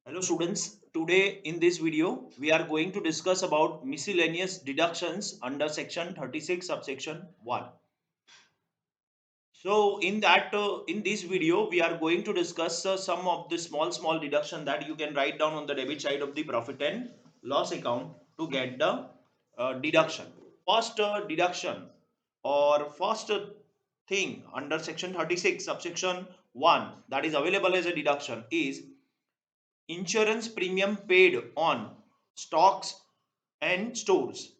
Hello students, today in this video we are going to discuss about miscellaneous deductions under section 36 subsection 1. So in this video we are going to discuss some of the small deduction that you can write down on the debit side of the profit and loss account to get the deduction. First deduction or first thing under section 36 subsection 1 that is available as a deduction is insurance premium paid on stocks and stores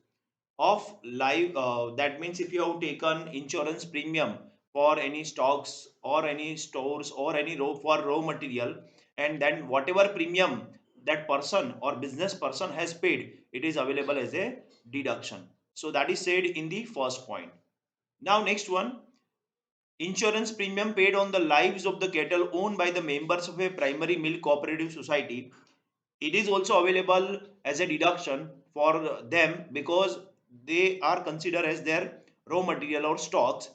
of live that means if you have taken insurance premium for any stocks or any stores or any raw material, and then whatever premium that person or business person has paid, it is available as a deduction. So that is said in the first point. Now next one, insurance premium paid on the lives of the cattle owned by the members of a primary milk cooperative society, it is also available as a deduction for them because they are considered as their raw material or stocks,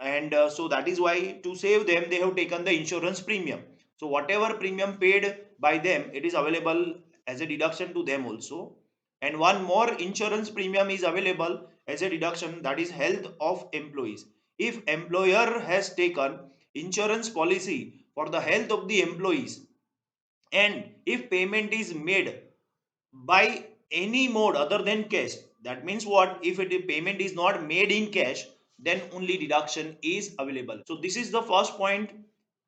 and so that is why to save them they have taken the insurance premium. So whatever premium paid by them, it is available as a deduction to them also. And one more insurance premium is available as a deduction, that is health of employees. If employer has taken insurance policy for the health of the employees, and if payment is made by any mode other than cash, that means what, if payment is not made in cash, then only deduction is available. So this is the first point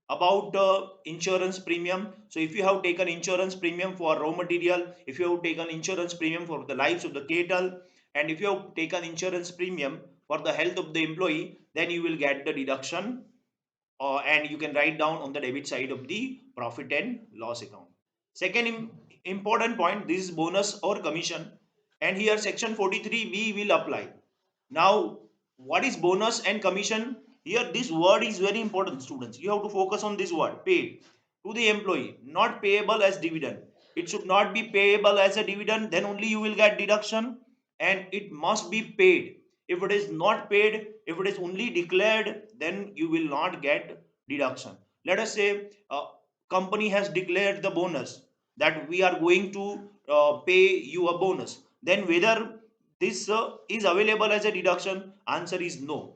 about insurance premium. So if you have taken insurance premium for raw material, if you have taken insurance premium for the lives of the cattle, and if you have taken insurance premium for the health of the employee, then you will get the deduction, and you can write down on the debit side of the profit and loss account. Second important point, this is bonus or commission, and here section 43b will apply. Now what is bonus and commission? Here this word is very important, students. You have to focus on this word, paid to the employee, not payable as dividend. It should not be payable as a dividend, then only you will get deduction, and it must be paid. If it is not paid, if it is only declared, then you will not get deduction. Let us say company has declared the bonus that we are going to pay you a bonus, then whether this is available as a deduction, answer is no.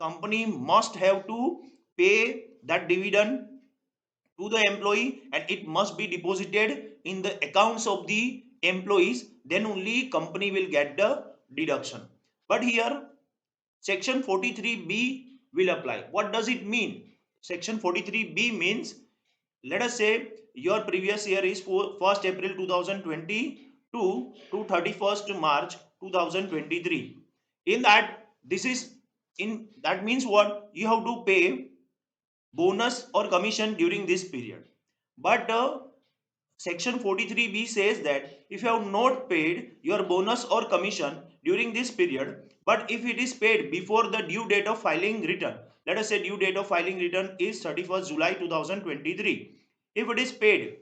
Company must have to pay that dividend to the employee, and it must be deposited in the accounts of the employees, then only company will get the deduction. But here section 43b will apply. What does it mean? Section 43b means, let us say your previous year is for 1st April 2022 to 31st March 2023. In that, this is in that means what, you have to pay bonus or commission during this period. But section 43b says that if you have not paid your bonus or commission during this period, but if it is paid before the due date of filing return, let us say due date of filing return is 31st July 2023. If it is paid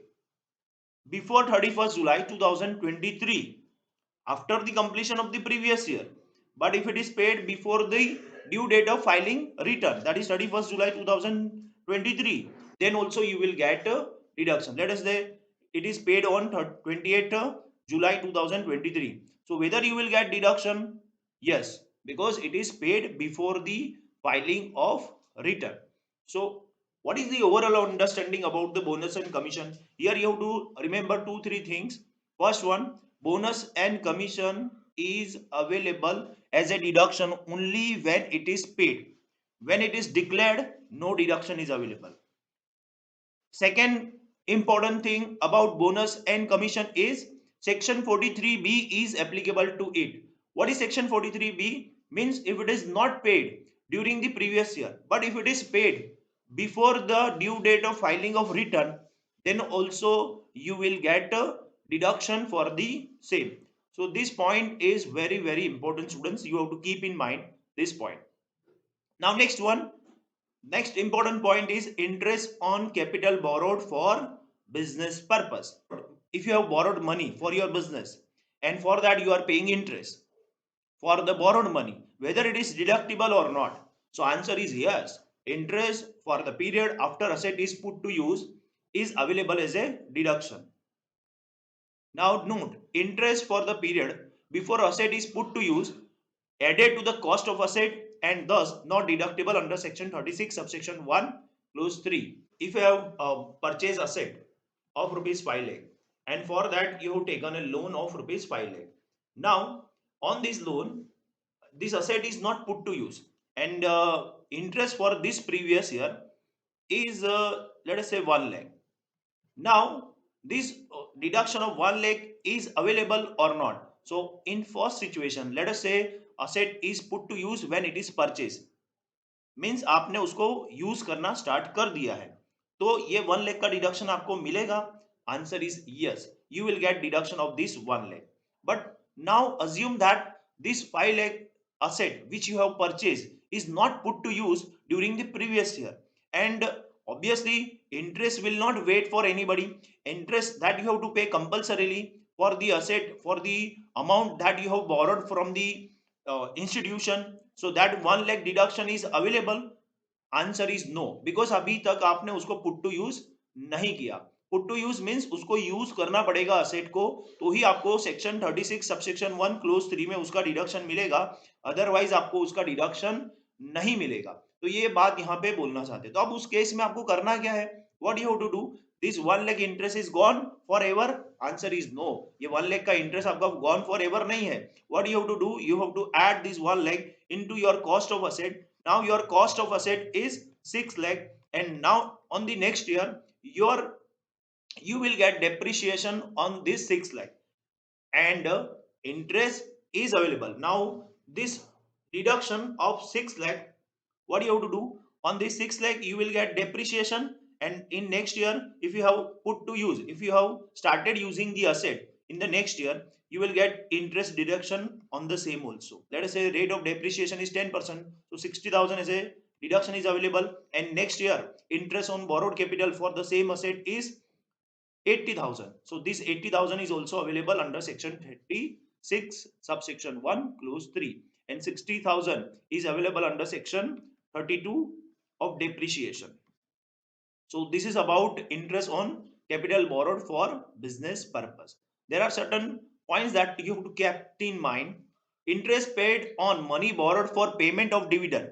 before 31st July 2023, after the completion of the previous year, but if it is paid before the due date of filing return, that is 31st July 2023, then also you will get a deduction. Let us say it is paid on 28th July 2023. So whether you will get deduction? Yes, because it is paid before the filing of return. So what is the overall understanding about the bonus and commission? Here you have to remember two, three things. First one, bonus and commission is available as a deduction only when it is paid. When it is declared, no deduction is available. Second important thing about bonus and commission is section 43b is applicable to it. What is section 43b? Means if it is not paid during the previous year, but if it is paid before the due date of filing of return, then also you will get a deduction for the same. So this point is very important, students. You have to keep in mind this point. Now next important point is interest on capital borrowed for business purpose. If you have borrowed money for your business, and for that you are paying interest for the borrowed money, whether it is deductible or not. So answer is yes. Interest for the period after asset is put to use is available as a deduction. Now note, interest for the period before asset is put to use added to the cost of asset and thus not deductible under section 36 subsection 1 clause 3. If you have purchased asset of rupees 5 lakh and for that you have taken a loan of rupees 5 lakh. Now on this loan, this asset is not put to use and interest for this previous year is let us say 1 lakh. Now this deduction of 1 lakh is available or not. So in first situation, let us say asset is put to use when it is purchased, means आपने उसको use करना start कर दिया है, तो ये 1 लाख का deduction आपको मिलेगा. Answer is yes, you will gate deduction of this 1 lakh. But now assume that this 5 lakh asset which you have purchased is not put to use during the previous year, and obviously interest will not wait for anybody. Interest that you have to pay compulsorily for the asset, for the amount that you have borrowed from the institution. So that 1 lakh deduction is available. Answer is no, because अभी तक आपने उसको put to use नहीं किया. Put to use means उसको use करना पड़ेगा asset को, तो ही आपको सेक्शन 36 सबसेक्शन 1 क्लोज 3 में उसका डिडक्शन मिलेगा, अदरवाइज आपको उसका डिडक्शन नहीं मिलेगा. तो ये बात यहाँ पे बोलना चाहते हैं. तो अब उस केस में आपको करना क्या है, what you have to do, this 1 lakh interest is gone forever. Answer is no, ये 1 लाख का इंटरेस्ट आपका गॉन फॉर एवर नहीं है. What you have to do, you have to add this 1 lakh into your cost of asset. Now your cost of asset is 6 lakh, and now on the next year you will get depreciation on this 6 lakh, and interest is available. Now this deduction of 6 lakh, what you have to do, on this 6 lakh you will get depreciation, and in next year if you have put to use, if you have started using the asset in the next year, you will get interest deduction on the same also. Let us say rate of depreciation is 10%, so 60,000 as a deduction is available, and next year interest on borrowed capital for the same asset is 80,000. So this 80,000 is also available under section 36 subsection 1 clause 3, and 60,000 is available under section 32 of depreciation. So this is about interest on capital borrowed for business purpose. There are certain points that you have to keep in mind. Interest paid on money borrowed for payment of dividend.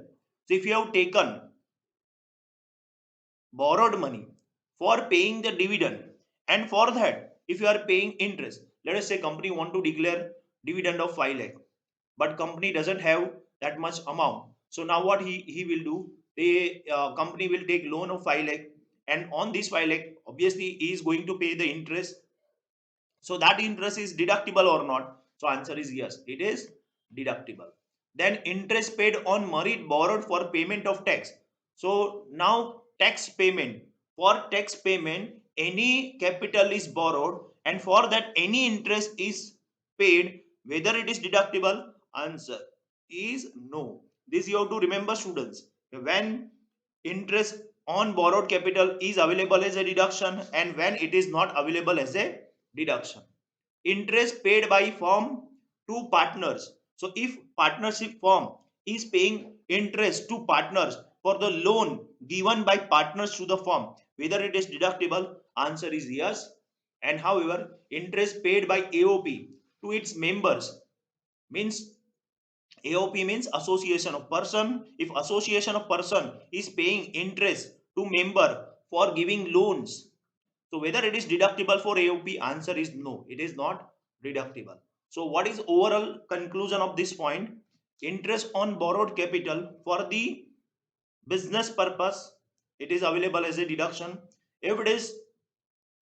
So if you have taken borrowed money for paying the dividend, and for that if you are paying interest, let us say company want to declare dividend of 5 lakh, but company doesn't have that much amount. So now what he will do, the company will take loan of 5 lakh, and on this 5 lakh obviously he is going to pay the interest. So that interest is deductible or not? So answer is yes, it is deductible. Then interest paid on money borrowed for payment of tax. So now tax payment, for tax payment any capital is borrowed, and for that any interest is paid, whether it is deductible. Answer is no. This you have to remember, students. When interest on borrowed capital is available as a deduction, and when it is not available as a deduction. Interest paid by firm to partners. So if partnership firm is paying interest to partners for the loan given by partners to the firm, whether it is deductible, answer is yes. And however, interest paid by AOP to its members, means AOP means association of person. If association of person is paying interest to member for giving loans, so whether it is deductible for AOP, answer is no, it is not deductible. So what is overall conclusion of this point? Interest on borrowed capital for the business purpose, it is available as a deduction. If it is,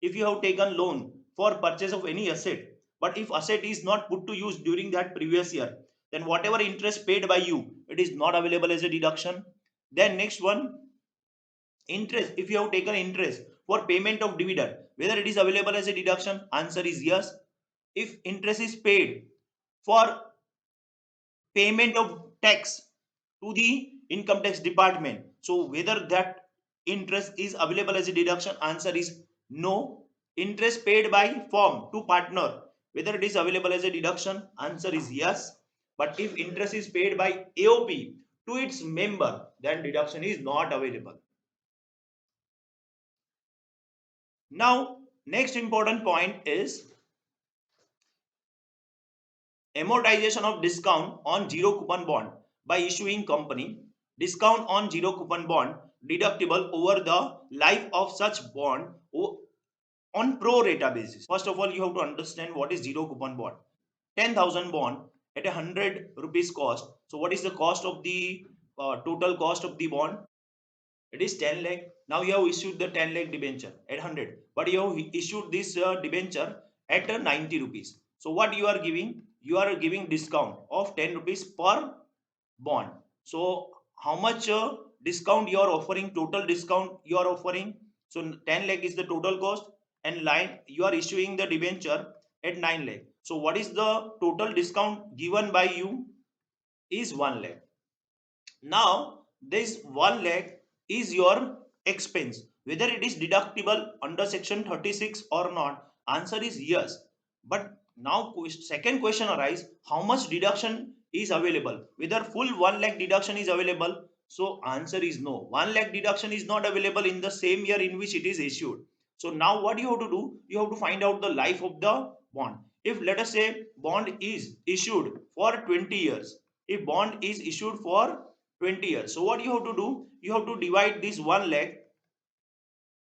if you have taken loan for purchase of any asset, but if asset is not put to use during that previous year, then whatever interest paid by you, it is not available as a deduction. Then next one, interest, if you have taken interest for payment of dividend, whether it is available as a deduction, answer is yes. If interest is paid for payment of tax to the income tax department, so whether that interest is available as a deduction, answer is no. Interest paid by firm to partner, whether it is available as a deduction, answer is yes. But if interest is paid by AOP to its member, then deduction is not available. Now, next important point is amortization of discount on zero coupon bond by issuing company. Discount on zero coupon bond deductible over the life of such bond on pro rata basis. First of all, you have to understand what is zero coupon bond. 10,000 bond at 100 rupees cost. So what is the cost of the total cost of the bond? It is 10 lakh. Now you have issued the 10 lakh debenture at 100, but you have issued this debenture at 90 rupees. So what you are giving? You are giving discount of 10 rupees per bond. So how much discount you are offering? Total discount you are offering. So 10 lakh is the total cost, and line you are issuing the debenture at 9 lakh. So what is the total discount given by you? Is 1 lakh. Now, this 1 lakh is your expense. Whether it is deductible under section 36 or not, answer is yes. But now second question arises, how much deduction is available? Whether full 1 lakh deduction is available? So answer is no. 1 lakh deduction is not available in the same year in which it is issued. So now what you have to do? You have to find out the life of the bond. If let us say bond is issued for 20 years, if bond is issued for 20 years. So what you have to do? You have to divide this 1 lakh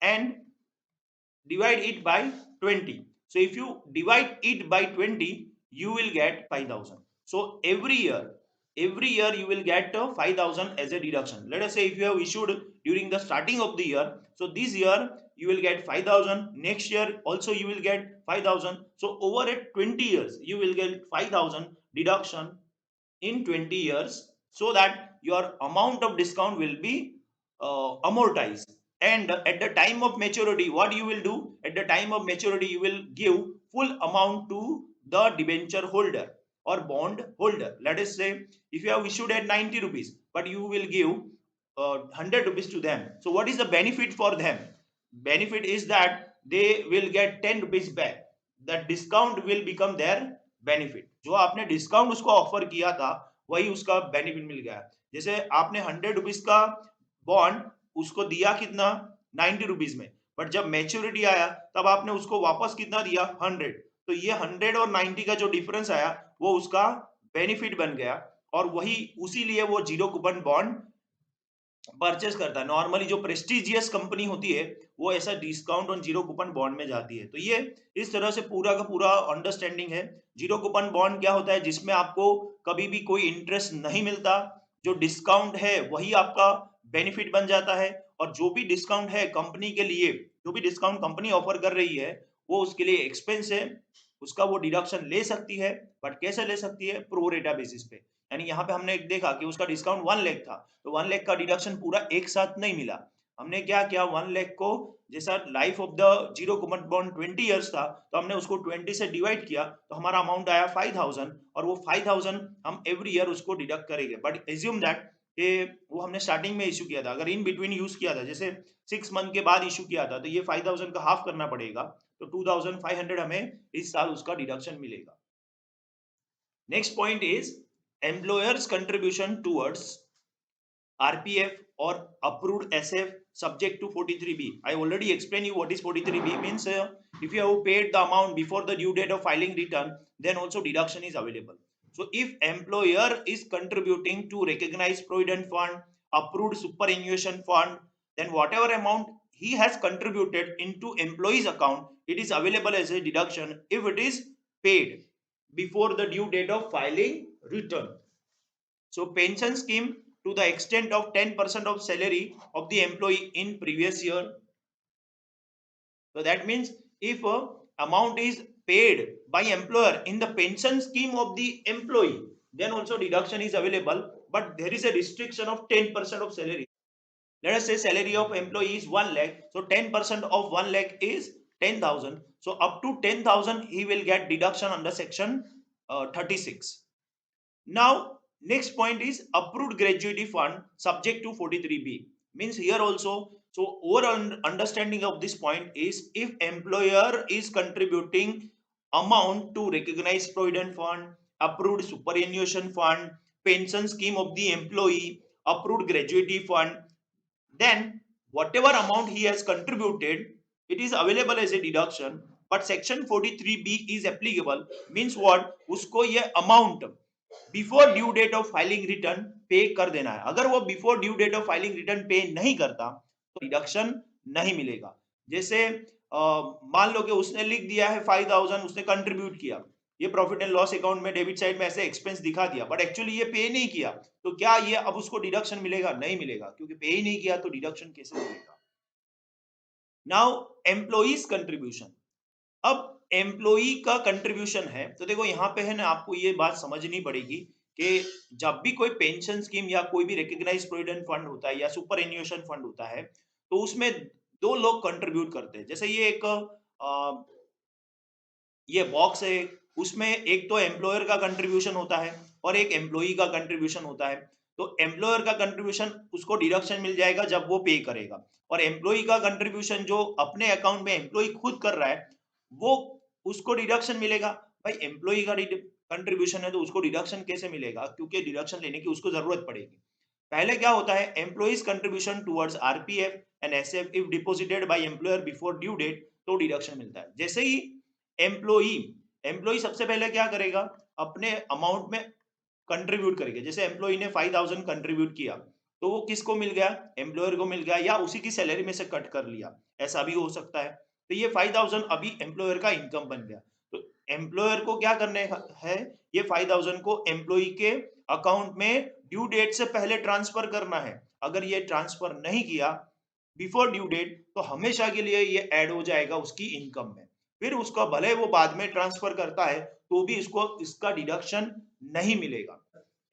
and divide it by 20. So if you divide it by 20, you will get 5,000. So every year you will get 5,000 as a deduction. Let us say if you have issued during the starting of the year, so this year you will get 5,000. Next year also you will get 5,000. So over at 20 years, you will get 5,000 deduction in 20 years, so that your amount of discount will be amortized. And at the time of maturity, what you will do? At the time of maturity, you will give full amount to the debenture holder or bond holder. Let us say if you have issued at 90 rupees, but you will give 100 rupees to them. So what is the benefit for them? Benefit is that they will get 10 rupees back. That discount will become their benefit. जो आपने discount उसको offer किया था, वही उसका benefit मिल गया. जैसे आपने 100 रुपीज का बॉन्ड उसको दिया कितना? 90 रुपीज में, बट जब मेच्योरिटी आया तब आपने उसको वापस कितना दिया? 100. तो ये 100 और 90 का जो डिफरेंस आया वो उसका बेनिफिट बन गया, और वही उसी लिए वो जीरो कूपन बॉन्ड परचेस करता है. नॉर्मली जो प्रेस्टिजियस कंपनी होती है वो ऐसा discount on zero coupon bond में जाती है. तो ये इस तरह से पूरा का पूरा अंडरस्टैंडिंग है. जीरो कूपन बॉन्ड क्या होता है? जिसमें आपको कभी भी कोई इंटरेस्ट नहीं मिलता. जो डिस्काउंट है वही आपका बेनिफिट बन जाता है, और जो भी डिस्काउंट है कंपनी के लिए, जो भी डिस्काउंट कंपनी ऑफर कर रही है वो उसके लिए एक्सपेंस है, उसका वो डिडक्शन ले सकती है. बट कैसे ले सकती है? प्रो रेटा बेसिस पे. यानी यहाँ पे हमने देखा कि उसका डिस्काउंट 1 लाख था, तो 1 लाख का डिडक्शन पूरा एक साथ नहीं मिला. हमने क्या किया? 1 लाख को, जैसा life of the zero coupon bond 20 years था, तो हमने उसको 20 से डिवाइड किया, तो हमारा अमाउंट आया 5,000, और वो 5,000 हम एवरी ईयर उसको डिडक्ट करेंगे. बट एज्यूम दैट कि वो हमने स्टार्टिंग में इशू किया था. अगर इन बिटवीन यूज किया था, जैसे 6 मंथ के बाद इशू किया था, तो ये 5,000 का हाफ करना पड़ेगा, तो 2,500 हमें इस साल उसका डिडक्शन मिलेगा. Next point is employer's contribution towards RPF or approved SF subject to 43B. I already explained you what is 43B means. If you have paid the amount before the due date of filing return, then also deduction is available. So if employer is contributing to recognized provident fund, approved superannuation fund, then whatever amount he has contributed into employee's account, it is available as a deduction if it is paid before the due date of filing return. So pension scheme to the extent of 10% of salary of the employee in previous year. So that means if amount is paid by employer in the pension scheme of the employee, then also deduction is available, but there is a restriction of 10% of salary. Let us say salary of employee is 1 lakh, so 10% of 1 lakh is 10,000. So up to 10,000 he will get deduction under section 36. Now, next point is approved gratuity fund subject to 43B. Means here also, so overall understanding of this point is if employer is contributing amount to recognized provident fund, approved superannuation fund, pension scheme of the employee, approved gratuity fund, then whatever amount he has contributed it is available as a deduction, but section 43B is applicable, means what, उसको ये amount before due date of filing return pay कर देना है। अगर वो before due date of filing return pay नहीं करता तो डिडक्शन नहीं मिलेगा। जैसे मान लो कि उसने लिख दिया है 5000, उसने कंट्रीब्यूट किया, ये प्रॉफिट एंड लॉस अकाउंट में डेबिट साइड में ऐसे एक्सपेंस दिखा दिया, बट एक्चुअली ये पे नहीं किया, तो क्या ये अब उसको डिडक्शन मिलेगा? नहीं मिलेगा, क्योंकि पे ही नहीं किया तो डिडक्शन कैसे मिलेगा? Now employees contribution. अब एम्प्लॉई का कंट्रीब्यूशन है, तो देखो यहाँ पे है ना, आपको ये बात समझनी पड़ेगी कि जब भी कोई पेंशन स्कीम या कोई भी रिकग्नाइज प्रोविडेंट फंड होता है या सुपर एन्युएशन फंड होता है, तो उसमें दो लोग कंट्रीब्यूट करते हैं। जैसे ये एक ये बॉक्स है, उसमें एक तो एम्प्लॉयर का कंट्रीब्यूशन होता है और एक एम्प्लॉई का कंट्रीब्यूशन होता है। तो एम्प्लॉयर का कंट्रीब्यूशन उसको डिडक्शन मिल जाएगा जब वो पे करेगा, और एम्प्लॉई का कंट्रीब्यूशन जो अपने अकाउंट में एम्प्लॉई खुद कर रहा है, वो उसको डिडक्शन मिलेगा। भाई एम्प्लॉई का कंट्रीब्यूशन है तो उसको डिडक्शन कैसे मिलेगा? क्योंकि डिडक्शन लेने की उसको जरूरत पड़ेगी। पहले क्या होता है, employees contribution towards RPF and SF if deposited by employer before due date, तो डिडक्शन मिलता है। जैसे ही एम्प्लॉई एम्प्लॉई सबसे पहले क्या करेगा, अपने अमाउंट में कंट्रीब्यूट करेगा। जैसे एम्प्लॉई ने 5000 कंट्रीब्यूट किया, तो वो किसको मिल गया? एम्प्लॉयर को मिल गया, या उसी की सैलरी में से कट कर लिया, ऐसा भी हो सकता है। तो ये 5000 अभी एम्प्लॉयर का इनकम बन गया। तो एम्प्लॉयर को क्या करने है, ये 5000 को एम्प्लॉई के अकाउंट में ड्यू डेट से पहले ट्रांसफर करना है। अगर ये ट्रांसफर नहीं किया बिफोर ड्यू डेट, तो हमेशा के लिए ये ऐड हो जाएगा उसकी इनकम में। फिर उसका भले वो बाद में ट्रांसफर करता है तो भी इसको इसका डिडक्शन नहीं मिलेगा।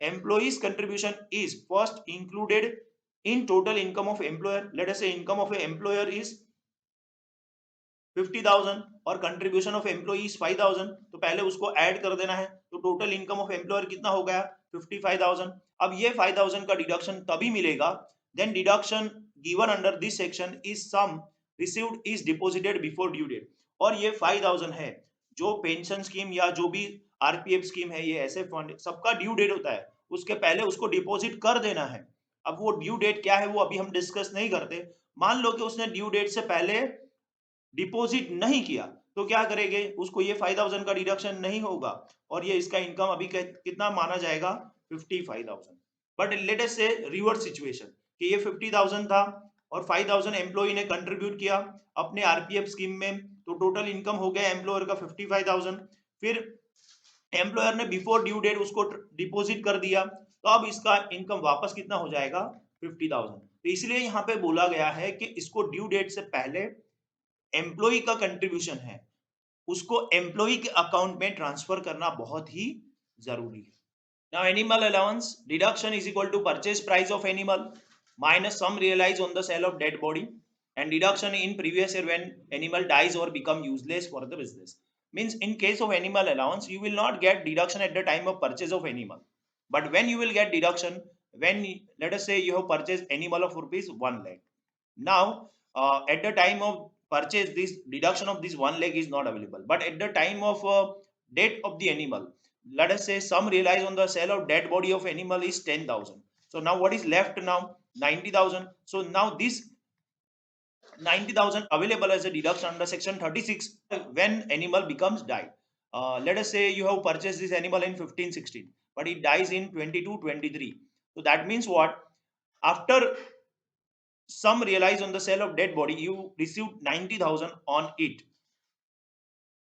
Employees contribution is first included in total income of employer. Let us से इनकम ऑफ एम्प्लॉयर इज 50,000 और कंट्रीब्यूशन ऑफ एम्प्लॉई इज 5,000, तो पहले उसको ऐड कर देना है। तो टोटल इनकम ऑफ एम्प्लॉयर कितना हो गया? 55,000। अब ये 5,000 का डिडक्शन तभी मिलेगा, then deduction given under this section is sum received is deposited before due date. और ये 5,000 है, जो पेंशन स्कीम या जो भी आरपीएफ स्कीम है, ये ऐसे फंड सबका ड्यू डेट होता है, उसके पहले उसको डिपॉजिट कर देना है। अब वो ड्यू डेट क्या है वो अभी हम डिस्कस नहीं करते। मान लो कि उसने ड्यू डेट से पहले डिपॉजिट नहीं किया, तो क्या करेंगे, उसको ये 5000 का डिडक्शन नहीं होगा, और ये इसका इनकम अभी कितना माना जाएगा? 55,000। बट लेट अस से रिवर्स सिचुएशन कि ये 50,000 था और 5,000 एम्प्लॉई ने कंट्रीब्यूट किया अपने आरपीएफ स्कीम में, तो टोटल इनकम हो गया एम्प्लॉयर का 55,000। फिर एम्प्लॉयर ने बिफोर ड्यू डेट उसको डिपॉजिट कर दिया, तो अब इसका इनकम वापस कितना हो जाएगा? 50,000। तो इसलिए यहाँ पे बोला गया है कि इसको ड्यू डेट से पहले एम्प्लॉई का कंट्रीब्यूशन है, उसको एम्प्लॉई के अकाउंट में ट्रांसफर करना बहुत ही जरूरी है। Now animal allowance deduction is equal to purchase price of animal minus sum realise on the sale of dead body and deduction in previous year when animal dies or become useless for the business. Means in case of animal allowance you will not get deduction at the time of purchase of animal, but when you will get deduction when, let us say you have purchased animal of rupees 1 lakh. Now at the time of purchase this deduction of this 1 lakh is not available, but at the time of death of the animal, let us say sum realized on the sale of dead body of animal is 10,000. So now what is left now? 90,000. So now this 90,000 available as a deduction under section 36 when animal becomes died. Let us say you have purchased this animal in 15-16, but it dies in 22-23. So that means what? After some realized on the sale of dead body, you received 90,000 on it.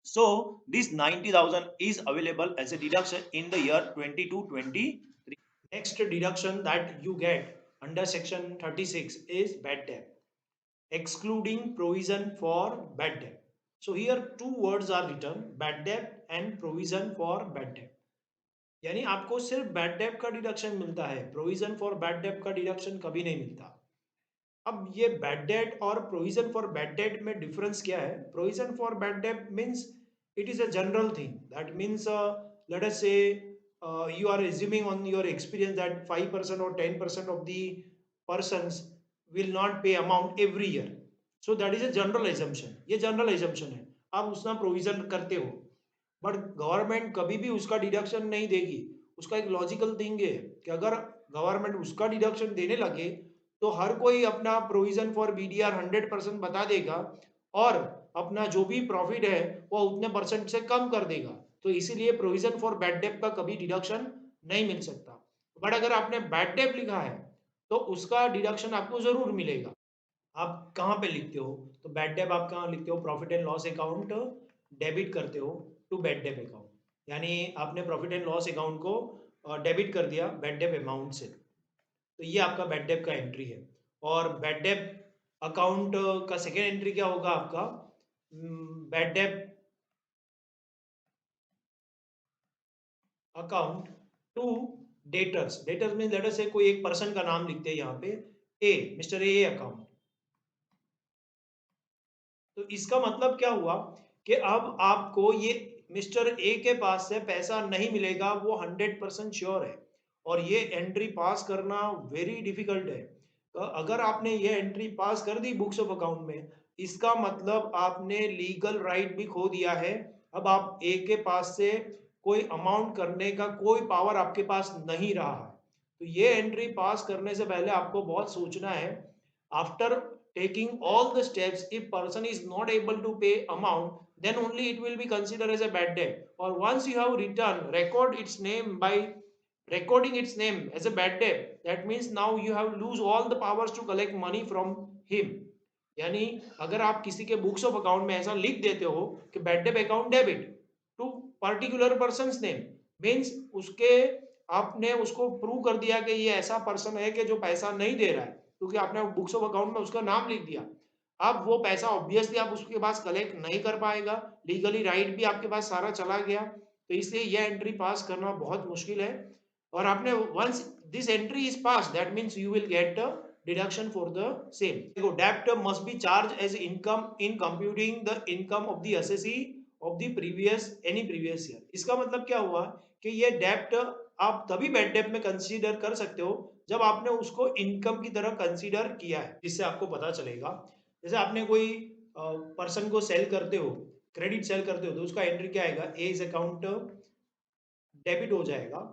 So this 90,000 is available as a deduction in the year 22-23. Next deduction that you get under section 36 is bad debt, excluding provision for bad debt. So here two words are written, bad debt and provision for bad debt. यानी आपको सिर्फ bad debt का deduction मिलता है, provision for bad debt का deduction कभी नहीं मिलता। अब ये बैड डेट और प्रोविजन फॉर बैड डेट में डिफरेंस क्या है? Provision for bad that means it is a general thing, that means let us से you are assuming on your experience that 5% or 10% of the persons will not pay amount every year. So that is a general assumption. ये general assumption है, आप उसका provision करते हो, but government कभी भी उसका डिडक्शन नहीं देगी। उसका एक लॉजिकल थिंग है कि अगर गवर्नमेंट उसका डिडक्शन देने लगे तो हर कोई अपना प्रोविजन फॉर बीडीआर 100% बता देगा, और अपना जो भी प्रॉफिट है वो उतने परसेंट से कम कर देगा। तो इसीलिए प्रोविजन फॉर बैड डेट का कभी डिडक्शन नहीं मिल सकता। बट अगर आपने बैड डेट लिखा है तो उसका डिडक्शन आपको जरूर मिलेगा। आप कहाँ पे लिखते हो? तो बैड डेट आप कहाँ लिखते हो? Profit and loss account debit करते हो टू बैड डेट अकाउंट। यानी आपने प्रॉफिट एंड लॉस अकाउंट को डेबिट कर दिया बैड डेट अमाउंट से। तो ये आपका बैड डेट का एंट्री है। और बैड डेट अकाउंट का सेकेंड एंट्री क्या होगा आपका? Bad debt account to debtors. Debtors mean letter से कोई एक पर्सन का नाम लिखते हैं यहाँ पे, ए, मिस्टर ए अकाउंट। तो इसका मतलब क्या हुआ कि अब आपको ये मिस्टर ए के पास से पैसा नहीं मिलेगा, वो 100% श्योर है। और ये एंट्री पास करना वेरी डिफिकल्ट है। तो अगर आपने ये एंट्री पास कर दी बुक्स ऑफ अकाउंट में, इसका मतलब आपने लीगल राइट भी खो दिया है। अब आप ए के पास से कोई अमाउंट करने का कोई पावर आपके पास नहीं रहा है। तो ये एंट्री पास करने से पहले आपको बहुत सोचना है। After taking all the steps, if person is not able to pay amount, then only it will be considered as a bad debt. Or once you have written, record its name by recording its name as a bad debt, that means now you have lose all the powers to collect money from him. यानी अगर आप किसी के books of account में ऐसा लिख देते हो कि bad debt account debit to particular person name, means उसके आपने उसको प्रूव कर दिया कि ये ऐसा पर्सन है कि जो पैसा नहीं दे रहा है, क्योंकि आपने बुक्स ऑफ अकाउंट में उसका नाम लिख दिया। अब वो पैसा ऑब्वियसली आप उसके पास कलेक्ट नहीं कर पाएगा, लीगली राइट भी आपके पास सारा चला गया। तो इसलिए यह एंट्री पास करना बहुत मुश्किल है। और आपने once this entry is pass, that means you will get deduction for the same. देखो, debt must be charged as income in computing the income of the assessee of the previous any previous year. इसका मतलब क्या हुआ कि ये डेप्ट आप तभी bad डेप्ट में कंसीडर कर सकते हो जब आपने उसको इनकम की तरह कंसीडर किया है। जिससे आपको पता चलेगा, जैसे आपने कोई पर्सन को सेल करते हो, क्रेडिट सेल करते हो, तो उसका एंट्री क्या आएगा? ए इज अकाउंट डेबिट हो जाएगा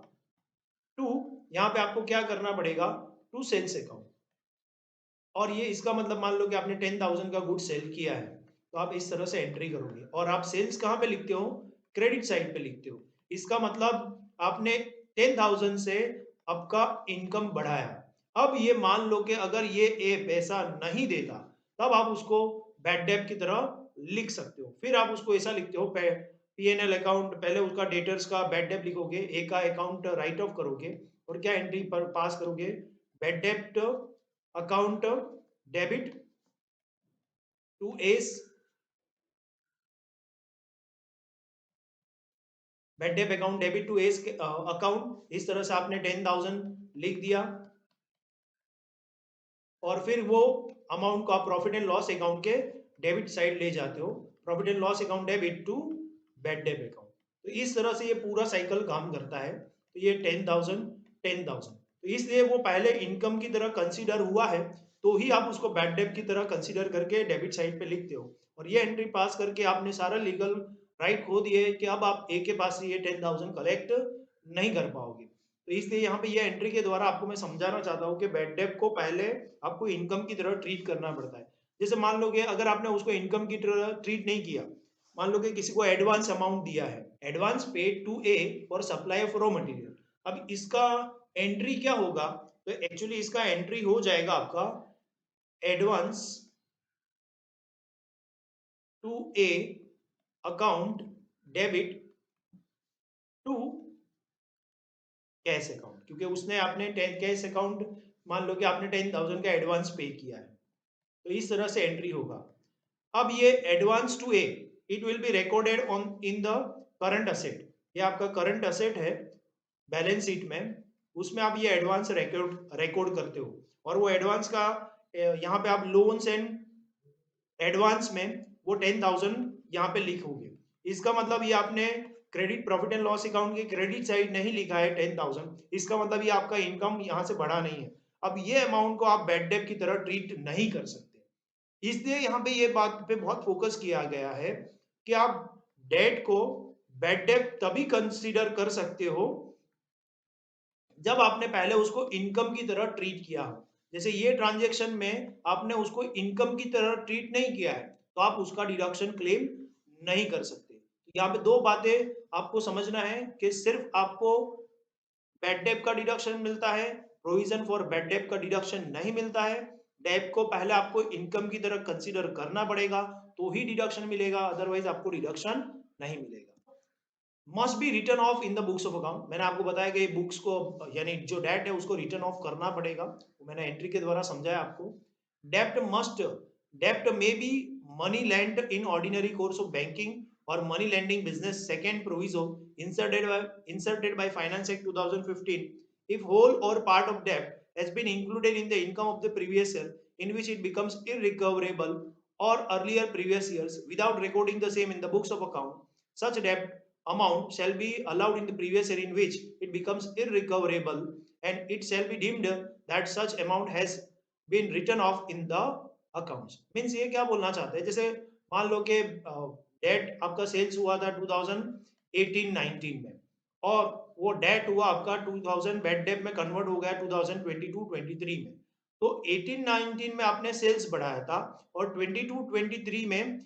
टू, यहाँ पे आपको क्या करना पड़ेगा? To sales account. और ये इसका मतलब मान लो कि आपने 10,000 का गुड सेल किया है, तो आप इस तरह से एंट्री करोगे। और आप सेल्स कहाँ पे लिखते हो? क्रेडिट साइड पे लिखते हो। इसका मतलब आपने 10,000 से आपका इनकम बढ़ाया। अब ये मान लो कि अगर ये ए पैसा नहीं देता, तब आप उसको बैड डेट की तरह लिख सकते हो। फिर आप उसको ऐसा लिखते हो, पीएनएल अकाउंट, पहले उसका डेटर्स का बैड डेट लिखोगे, ए का अकाउंट राइट ऑफ करोगे, और क्या एंट्री पर पास करोगे? Bad debt account debit to S, bad debt account debit to S account. इस तरह से आपने 10,000 लिख दिया, और फिर वो अमाउंट को आप प्रॉफिट एंड लॉस अकाउंट के डेबिट साइड ले जाते हो, profit and loss account debit to bad debt account. तो इस तरह से ये पूरा साइकिल काम करता है। तो ये 10,000 10,000, तो इसलिए वो पहले इनकम की तरह कंसीडर हुआ है, तो ही आप उसको बैड डेट की तरह कंसीडर करके डेबिट साइड पे लिखते हो। और ये एंट्री पास करके आपने सारा लीगल राइट खो दिए कि अब आप ए के पास से ये 10,000 कलेक्ट नहीं कर पाओगे। तो इसलिए यहाँ पे ये एंट्री के द्वारा आपको मैं समझाना चाहता हूँ कि बैड डेट को पहले आपको इनकम की तरह ट्रीट करना पड़ता है। जैसे मान लो कि अगर आपने उसको इनकम की तरह ट्रीट नहीं किया, मान लो कि किसी को एडवांस अमाउंट दिया है, advance paid to A for supply of raw material. अब इसका एंट्री क्या होगा? तो एक्चुअली इसका एंट्री हो जाएगा आपका advance to A account debit to cash account, क्योंकि उसने आपने कैश अकाउंट, मान लो कि आपने 10,000 का एडवांस पे किया है, तो इस तरह से एंट्री होगा। अब ये advance to A, it will be recorded on in the current asset. ये आपका करंट असेट है बैलेंस शीट में, उसमें आप ये एडवांस रिकॉर्ड रिकॉर्ड करते हो। और वो एडवांस का यहाँ पे आप लोन्स एंड एडवांस में वो 10,000 यहाँ पे लिखोगे। इसका मतलब ये आपने credit profit and loss account की क्रेडिट साइड नहीं लिखा है 10,000, इसका मतलब ये आपका इनकम यहाँ से बढ़ा नहीं है। अब ये अमाउंट को आप बैड डेट की तरह ट्रीट नहीं कर सकते, इसलिए यहाँ पे ये बात पे बहुत फोकस किया गया है कि आप डेट को बैड डेट तभी कंसीडर कर सकते हो जब आपने पहले उसको इनकम की तरह ट्रीट किया हो। जैसे ये ट्रांजैक्शन में आपने उसको इनकम की तरह ट्रीट नहीं किया है, तो आप उसका डिडक्शन क्लेम नहीं कर सकते। तो यहाँ पे दो बातें आपको समझना है कि सिर्फ आपको बैड डेप का डिडक्शन मिलता है, प्रोविजन फॉर बैड डेप का डिडक्शन नहीं मिलता है। डेप को पहले आपको इनकम की तरह कंसीडर करना पड़ेगा तो ही डिडक्शन मिलेगा, अदरवाइज आपको डिडक्शन नहीं मिलेगा। Must be return of in the books of account. मैंने आपको बताया कि बुक्स को यानी जो डेट है उसको रिटर्न ऑफ करना पड़ेगा, तो मैंने एंट्री के द्वारा समझाया आपको। डेप्ट may be money lend in ordinary course of banking or money lending business second proviso inserted by Finance Act 2015 if whole or part of debt has been included in the income of the previous year in which it becomes irrecoverable or earlier previous years without recording the same in the books of account. Such debt amount shall be allowed in the previous year in which it becomes irrecoverable, and it shall be deemed that such amount has been written off in the accounts. Means ये क्या बोलना चाहते हैं, जैसे मान लो कि date आपका sales हुआ था 2018-19 में और वो डेट हुआ आपका 2000 बैड डेट में कन्वर्ट हो गया 2022-23 में। तो 18-19 में आपने सेल्स बढ़ाया था और 22-23 में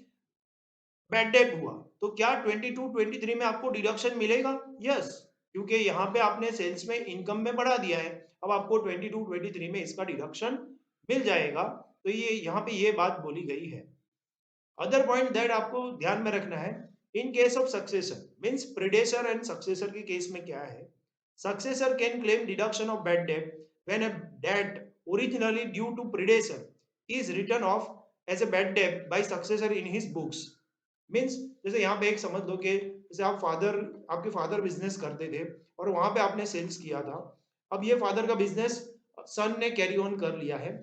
बैड डेट हुआ, तो क्या 22-23 में आपको डिडक्शन मिलेगा? यस, क्योंकि यहाँ पे आपने सेल्स में इनकम में बढ़ा दिया है, अब आपको 22-23 में इसका डिडक्शन मिल जाएगा। तो ये यहाँ पे ये बात बोली गई है। अदर पॉइंट दैट आपको ध्यान में रखना है, in case of successor means predecessor and successor के केस में क्या है, successor can claim deduction of bad debt when a debt originally due to predecessor is written off as a bad debt by successor in his books. Means जैसे यहाँ पे एक समझ लो कि जैसे आपके फादर बिजनेस करते थे और वहां पे आपने सेल्स किया था, अब ये फादर का बिजनेस सन ने कैरी ऑन कर लिया है,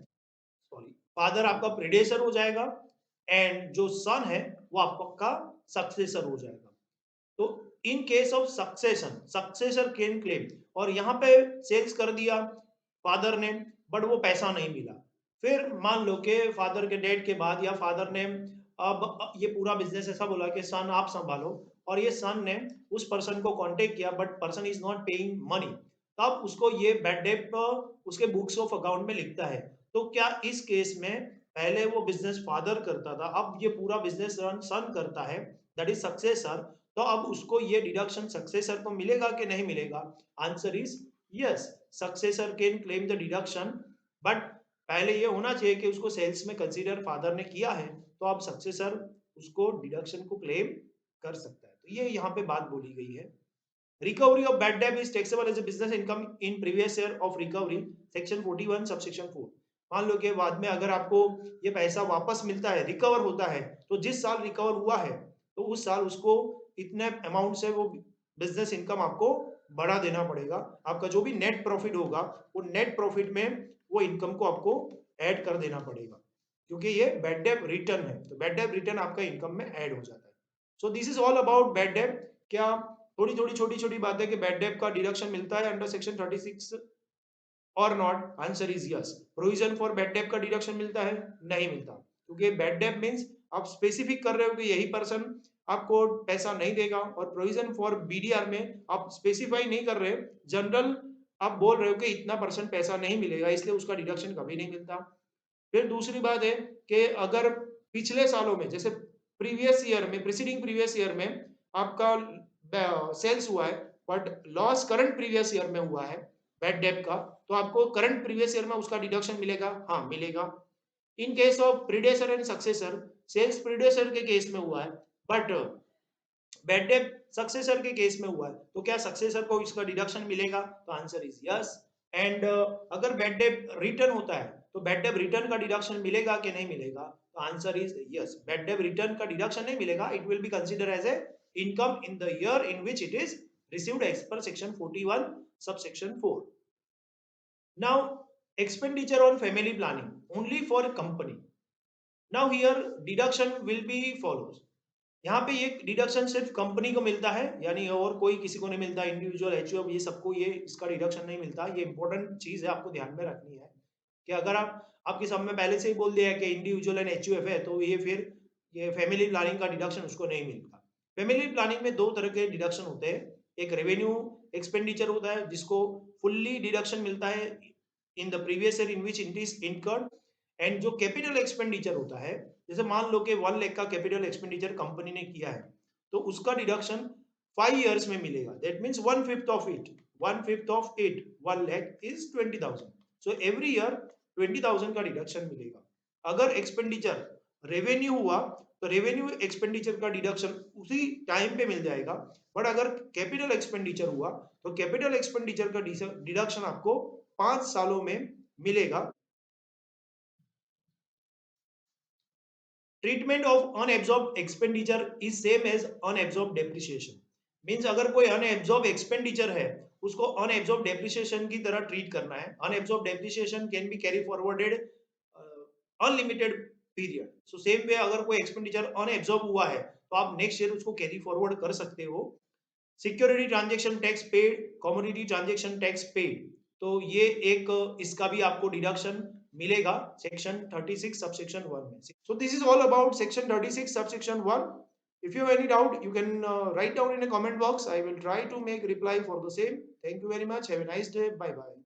सॉरी फादर आपका प्रेडेसर हो जाएगा एंड जो सन है वो आपका सक्सेसर हो जाएगा। तो इन case of succession successor can claim, और यहाँ पे सेल्स कर दिया फादर ने बट वो पैसा नहीं मिला, फिर मान लो कि फादर के डेथ के बाद या फादर ने अब ये पूरा बिजनेस ऐसा बोला कि सन आप संभालो, और ये सन ने उस पर्सन को कांटेक्ट किया but person is not paying money, तब उसको ये बैड डेट उसके बुक्स ऑफ अकाउंट में लिखता है। तो क्या इस केस में पहले वो बिजनेस फादर करता था, अब ये पूरा बिजनेस रन सन करता है, दैट इज सक्सेसर, तो अब उसको ये डिडक्शन सक्सेसर को मिलेगा कि नहीं मिलेगा? Answer is yes, successor can claim the deduction, but पहले ये होना चाहिए कि उसको सेल्स में कंसीडर फादर ने किया है, तो अब सक्सेसर उसको डिडक्शन को क्लेम कर सकता है। तो ये यहाँ पे बात बोली गई है। Recovery of bad debt is taxable as a business income in previous year of recovery, section 41 subsection 4। मान लो कि बाद में अगर आपको ये पैसा वापस मिलता है, रिकवर होता है, तो जिस साल रिकवर हुआ है तो उस साल उसको इतने अमाउंट से वो बिजनेस इनकम आपको बढ़ा देना पड़ेगा। आपका जो भी नेट प्रॉफिट होगा वो नेट प्रॉफिट में वो इनकम को आपको ऐड कर देना पड़ेगा, क्योंकि ये बैड डेट रिटर्न है, तो बैड डेट रिटर्न आपका इनकम में ऐड हो जाता है। So this is all about bad debt. क्या थोड़ी थोड़ी छोटी छोटी बातें कि बैड डेट का डिडक्शन मिलता है अंडर सेक्शन 36 और not? Answer is yes. Provision for bad debt का डिडक्शन मिलता है? नहीं मिलता, क्योंकि बैड डेट मींस आप स्पेसिफिक कर रहे हो कि यही पर्सन आपको पैसा नहीं देगा, और प्रोविजन फॉर बीडीआर में आप स्पेसिफाई नहीं कर रहे, जनरल आप बोल रहे हो कि इतना परसेंट पैसा नहीं मिलेगा, इसलिए उसका डिडक्शन कभी नहीं मिलता। फिर दूसरी बात है कि अगर पिछले सालों में जैसे प्रीवियस ईयर में, प्रीसीडिंग प्रीवियस ईयर में आपका सेल्स हुआ है but loss current previous year में हुआ है बैड डेट का, तो आपको करंट प्रीवियस ईयर में उसका डिडक्शन मिलेगा? हाँ मिलेगा। In case of predecessor and successor, sales predecessor के केस में हुआ है बट बैड डेट सक्सेसर के केस में हुआ है, तो क्या सक्सेसर को इसका डिडक्शन मिलेगा? तो आंसर इज यस। एंड अगर बैड डेट रिटर्न होता है तो बैड डेट रिटर्न का डिडक्शन मिलेगा कि नहीं मिलेगा? तो answer is yes, bad debt return का डिडक्शन नहीं मिलेगा, it will be consider as a income in the year in which it is received as per section 41 subsection 4। Now, expenditure on family planning only for company. Now here deduction will be follows. यहाँ पे ये deduction सिर्फ company को मिलता है, यानी और कोई किसी को नहीं मिलता, इंडिविजुअल एचयूएफ ये सबको ये इसका डिडक्शन नहीं मिलता। ये इंपॉर्टेंट चीज है, आपको ध्यान में रखनी है कि अगर आपके सामने पहले से ही बोल दिया है कि इंडिविजुअल एंड एचयूएफ है, तो ये फिर ये फैमिली प्लानिंग का डिडक्शन उसको नहीं मिलता। फैमिली प्लानिंग में दो तरह के डिडक्शन होते हैं, एक रेवेन्यू एक्सपेंडिचर होता है जिसको फुल्ली डिडक्शन मिलता है in the previous year in which it is incurred, and जो कैपिटल एक्सपेंडिचर होता है, जैसे मान लो कि 1 लाख का कैपिटल एक्सपेंडिचर कंपनी ने किया है, तो उसका डिडक्शन 5 इयर्स में मिलेगा। That means 1/5 of it, 1/5 of it, 1 lakh is 20,000। So every year 20,000 का डिडक्शन मिलेगा। अगर एक्सपेंडिचर रेवेन्यू हुआ तो रेवेन्यू एक्सपेंडिचर का डिडक्शन उसी टाइम पे मिल जाएगा। बट अगर कैपिटल एक्सपेंडिचर हुआ तो कैपिटल एक्सपेंडिचर का डिडक्शन आपको 5 सालों में मिलेगा। Treatment of unabsorb expenditure is same as unabsorb depreciation. Means अगर कोई अनएब्सॉर्ब एक्सपेंडिचर है, उसको अनएब्सॉर्ब डेप्रिसिएशन की तरह ट्रीट करना है। Unabsorb depreciation can be carry forwarded unlimited period. So same way अगर कोई एक्सपेंडिचर अनएब्सॉर्ब हुआ है तो आप नेक्स्ट ईयर उसको कैरी फॉरवर्ड कर सकते हो। Security transaction tax paid, commodity transaction tax paid, तो ये एक इसका भी आपको डिडक्शन मिलेगा सेक्शन 36 सबसेक्शन 1 में। So this is all about section 36 subsection 1। if you have any doubt you can write down in a comment box. I will try to make reply for the same. Thank you very much. Have a nice day. Bye bye.